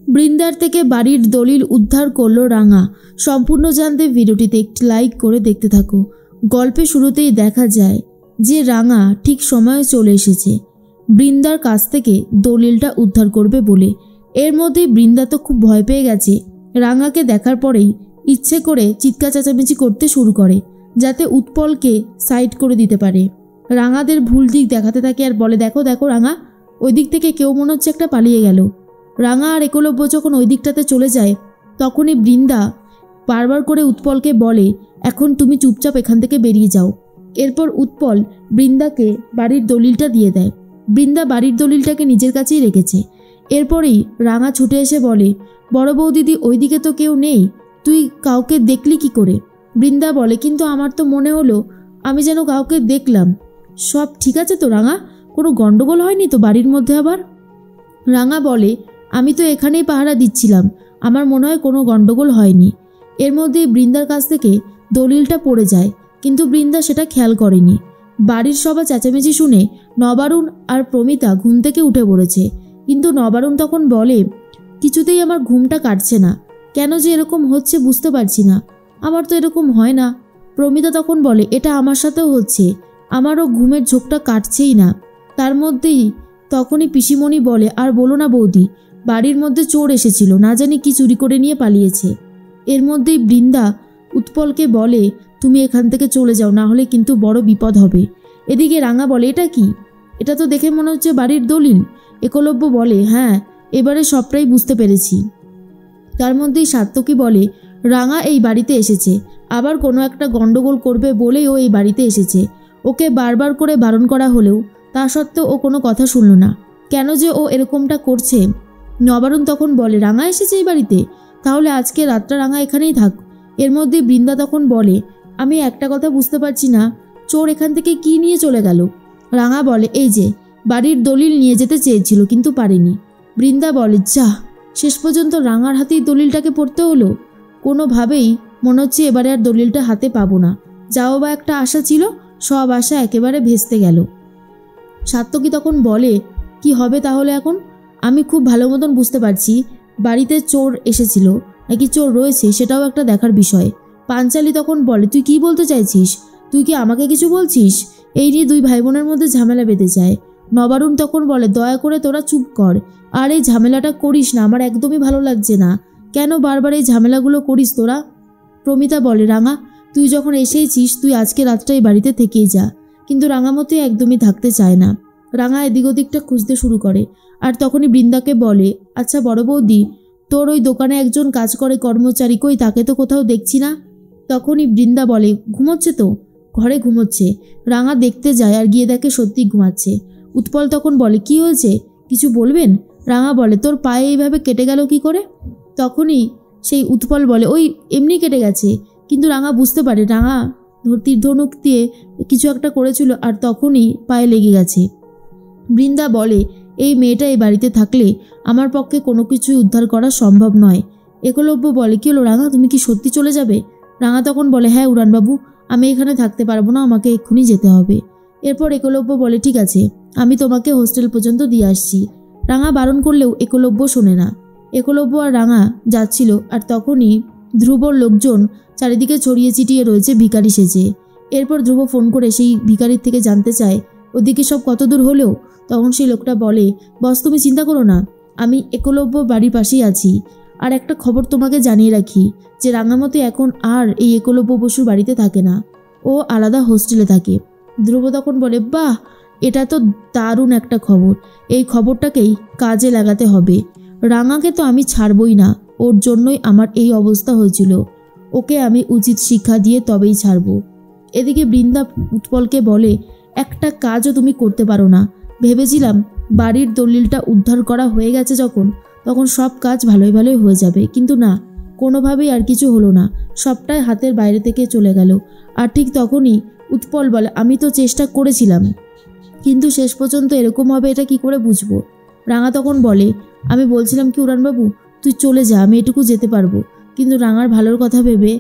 বৃন্দার থেকে বাড়ির দলিল উদ্ধার করলো রাঙা। সম্পূর্ণ জানতে ভিডিওটিতে একটি লাইক করে দেখতে থাকো। গল্পের শুরুতেই দেখা যায় যে রাঙা ঠিক সময়ে চলে এসেছে বৃন্দার কাছ থেকে দলিলটা উদ্ধার করবে বলে। এর মধ্যে বৃন্দা তো খুব ভয় পেয়ে গেছে। রাঙাকে দেখার পরেই ইচ্ছে করে চিৎকার চেঁচামেচি করতে শুরু করে যাতে উৎপলকে সাইড করে দিতে পারে। রাঙাদের ভুল দিক দেখাতে থাকে আর বলে, দেখো দেখো রাঙা, ওই দিক থেকে কেউ মনে হচ্ছে একটা পালিয়ে গেল। রাঙা আর একলব্য যখন ওই দিকটাতে চলে যায় তখনই বৃন্দা বারবার করে উৎপলকে বলে, এখন তুমি চুপচাপ এখান থেকে বেরিয়ে যাও। এরপর উৎপল বৃন্দাকে বাড়ির দলিলটা দিয়ে দেয়। বৃন্দা বাড়ির দলিলটাকে নিজের কাছেই রেখেছে। এরপরেই রাঙা ছুটে এসে বলে, বড় বৌদিদি ওইদিকে তো কেউ নেই, তুই কাউকে দেখলি কি করে? বৃন্দা বলে, কিন্তু আমার তো মনে হলো আমি যেন কাউকে দেখলাম। সব ঠিক আছে তো রাঙা? কোনো গন্ডগোল হয়নি তো বাড়ির মধ্যে আবার? রাঙা বলে, আমি তো এখানেই পাহারা দিচ্ছিলাম, আমার মনে হয় কোনো গন্ডগোল হয়নি। এর মধ্যে বৃন্দার কাছ থেকে দলিলটা পড়ে যায়, কিন্তু বৃন্দা সেটা খেয়াল করেনি। বাড়ির সবার চেঁচামেচি শুনে নবারুণ আর প্রমিতা ঘুম থেকে উঠে পড়েছে। কিন্তু নবারুণ তখন বলে, কিছুতেই আমার ঘুমটা কাটছে না, কেন যে এরকম হচ্ছে বুঝতে পারছি না, আমার তো এরকম হয় না। প্রমিতা তখন বলে, এটা আমার সাথেও হচ্ছে, আমারও ঘুমের ঝোঁকটা কাটছেই না। তার মধ্যেই তখনই পিসিমণি বলে, আর বলো না বৌদি, বাড়ির মধ্যে চোর এসেছিল, না জানি কি চুরি করে নিয়ে পালিয়েছে। এর মধ্যেই বৃন্দা উৎপলকে বলে, তুমি এখান থেকে চলে যাও, না হলে কিন্তু বড় বিপদ হবে। এদিকে রাঙা বলে, এটা কি? এটা তো দেখে মনে হচ্ছে বাড়ির দলিল। একলব্য বলে, হ্যাঁ, এবারে সবটাই বুঝতে পেরেছি। তার মধ্যেই সাত্তকী বলে, রাঙা এই বাড়িতে এসেছে, আবার কোনো একটা গন্ডগোল করবে বলেই ও এই বাড়িতে এসেছে। ওকে বারবার করে বারণ করা হলেও তা সত্ত্বেও ও কোনো কথা শুনল না। কেন যে ও এরকমটা করছে? নবারুণ তখন বলে, রাঙা এসেছে এই বাড়িতে, তাহলে আজকে রাতটা রাঙা এখানেই থাক। এর মধ্যে বৃন্দা তখন বলে, আমি একটা কথা বুঝতে পারছি না, চোর এখান থেকে কি নিয়ে চলে গেল? রাঙা বলে, এই যে বাড়ির দলিল নিয়ে যেতে চেয়েছিল কিন্তু পারেনি। বৃন্দা বলে, যা, শেষ পর্যন্ত রাঙার হাতেই দলিলটাকে পড়তে হলো। কোনোভাবেই মনে হচ্ছে এবারে আর দলিলটা হাতে পাবো না। যাও বা একটা আশা ছিল, সব আশা একেবারে ভেস্তে গেল। সাত্তকী তখন বলে, কি হবে তাহলে এখন? আমি খুব ভালো মতন বুঝতে পারছি বাড়িতে চোর এসেছিল নাকি চোর রয়েছে সেটাও একটা দেখার বিষয়। পাঞ্চালী তখন বলে, তুই কি বলতে চাইছিস? তুই কি আমাকে কিছু বলছিস? এই নিয়ে দুই ভাই বোনের মধ্যে ঝামেলা বেঁধে যায়। নবারুণ তখন বলে, দয়া করে তোরা চুপ কর, আর এই ঝামেলাটা করিস না, আমার একদমই ভালো লাগছে না। কেন বারবার এই ঝামেলাগুলো করিস তোরা? প্রমিতা বলে, রাঙা, তুই যখন এসেইছিস তুই আজকে রাতটা এই বাড়িতে থেকেই যা। কিন্তু রাঙামতি একদমই থাকতে চায় না। রাঙা এদিক ওদিকটা খুঁজতে শুরু করে আর তখনই বৃন্দাকে বলে, আচ্ছা বড় বৌদি, তোর ওই দোকানে একজন কাজ করে কর্মচারী কই, তাকে তো কোথাও দেখছি না। তখনই বৃন্দা বলে, ঘুমোচ্ছে তো, ঘরে ঘুমোচ্ছে। রাঙা দেখতে যায় আর গিয়ে দেখে সত্যি ঘুমাচ্ছে। উৎপল তখন বলে, কি হয়েছে, কিছু বলবেন? রাঙা বলে, তোর পায়ে এইভাবে কেটে গেল কি করে? তখনই সেই উৎপল বলে, ওই এমনি কেটে গেছে। কিন্তু রাঙা বুঝতে পারে রাঙা তীর ধনুক দিয়ে কিছু একটা করেছিল আর তখনই পায়ে লেগে গেছে। বৃন্দা বলে, এই মেয়েটা এই বাড়িতে থাকলে আমার পক্ষে কোনো কিছুই উদ্ধার করা সম্ভব নয়। একলব্য বলে, কি হলো রাঙা, তুমি কি সত্যি চলে যাবে? রাঙা তখন বলে, হ্যাঁ উড়ানবাবু, আমি এখানে থাকতে পারবো না, আমাকে এক্ষুনি যেতে হবে। এরপর একলব্য বলে, ঠিক আছে, আমি তোমাকে হোস্টেল পর্যন্ত দিয়ে আসছি। রাঙা বারণ করলেও একলব্য শোনে না। একলব্য আর রাঙা যাচ্ছিল আর তখনই ধ্রুবর লোকজন চারিদিকে ছড়িয়ে ছিটিয়ে রয়েছে ভিখারি সেজে। এরপর ধ্রুব ফোন করে সেই ভিখারির থেকে জানতে চায় ওদিকে সব কত দূর হলেও। তখন সেই লোকটা বলে, বস তুমি চিন্তা করো না, আমি একলব্য বাড়ির পাশেই আছি। আর একটা খবর তোমাকে জানিয়ে রাখি যে রাঙামতি এখন আর এই একলব্য বসুর বাড়িতে থাকে না, ও আলাদা হোস্টেলে থাকে। ধ্রুব তখন বলে, বাহ, এটা তো দারুণ একটা খবর, এই খবরটাকেই কাজে লাগাতে হবে। রাঙাকে তো আমি ছাড়বই না, ওর জন্যই আমার এই অবস্থা হয়েছিল, ওকে আমি উচিত শিক্ষা দিয়ে তবেই ছাড়ব। এদিকে বৃন্দা উৎপলকে বলে, একটা কাজও তুমি করতে পারো না? ভেবেছিলাম বাড়ির দলিলটা উদ্ধার করা হয়ে গেছে তখন সব কাজ ভালোই ভালোই হয়ে যাবে, কিন্তু না, কোনোভাবেই আর কিছু হলো না, সবটাই হাতের বাইরে থেকে চলে গেল। আর ঠিক তখনই উৎপল বলে, আমি তো চেষ্টা করেছিলাম, কিন্তু শেষ পর্যন্ত এরকম হবে এটা কি করে বুঝবো? রাঙা তখন বলে, আমি বলছিলাম কি উড়ানবাবু, তুই চলে যা, আমি এটুকু যেতে পারবো। কিন্তু রাঙার ভালোর কথা ভেবে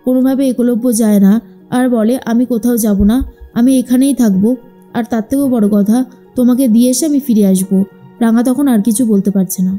কোনোভাবে একলব্য যায় না আর বলে, আমি কোথাও যাব না, আমি এখানেই থাকবো, আর তার থেকেও বড় কথা, তোমাকে দিয়ে এসে আমি ফিরে আসবো। রাঙা তখন আর কিছু বলতে পারছে না।